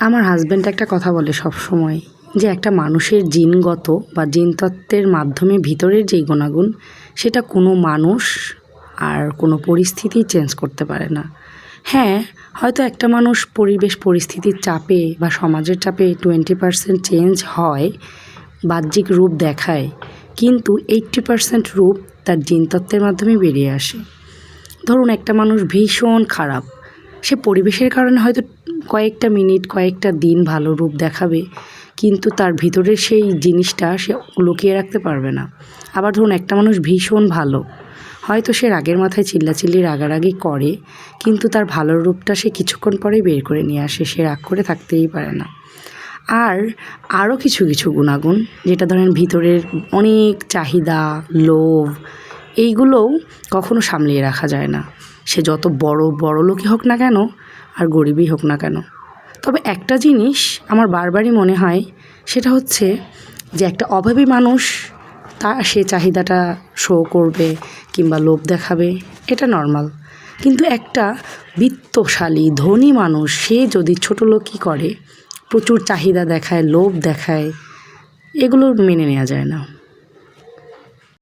আমার হাজব্যান্ড একটা কথা বলে সব সময় যে একটা মানুষের জিনগত বা জিনতত্ত্বের মাধ্যমে ভিতরের যেই গুণাগুণ সেটা কোনো মানুষ আর কোনো পরিস্থিতি চেঞ্জ করতে পারে না। হ্যাঁ, হয়তো একটা মানুষ পরিবেশ পরিস্থিতির চাপে বা সমাজের চাপে 20% চেঞ্জ হয়, বাহ্যিক রূপ দেখায়, কিন্তু 80% রূপ তার জিনতত্ত্বের মাধ্যমে বেরিয়ে আসে। ধরুন একটা মানুষ ভীষণ খারাপ, সে পরিবেশের কারণে হয়তো কয়েকটা মিনিট কয়েকটা দিন ভালো রূপ দেখাবে, কিন্তু তার ভিতরের সেই জিনিসটা সে লুকিয়ে রাখতে পারবে না। আবার ধরুন একটা মানুষ ভীষণ ভালো, হয়তো সে রাগের মাথায় চিল্লাচিল্লি রাগারাগি করে, কিন্তু তার ভালো রূপটা সে কিছুক্ষণ পরেই বের করে নিয়ে আসে, সে রাগ করে থাকতেই পারে না। আর আরও কিছু কিছু গুণাগুণ, যেটা ধরেন ভিতরের অনেক চাহিদা, লোভ, এইগুলোও কখনো সামলিয়ে রাখা যায় না, সে যত বড়লোকই হোক না কেন আর গরিবই হোক না কেন। তবে একটা জিনিস আমার বারবারই মনে হয়, সেটা হচ্ছে যে একটা অভাবী মানুষ সে চাহিদাটা শো করবে কিংবা লোভ দেখাবে, এটা নর্মাল। কিন্তু একটা বিত্তশালী ধনী মানুষ সে যদি ছোটোলোকি করে, প্রচুর চাহিদা দেখায়, লোভ দেখায়, এগুলো মেনে নেওয়া যায় না।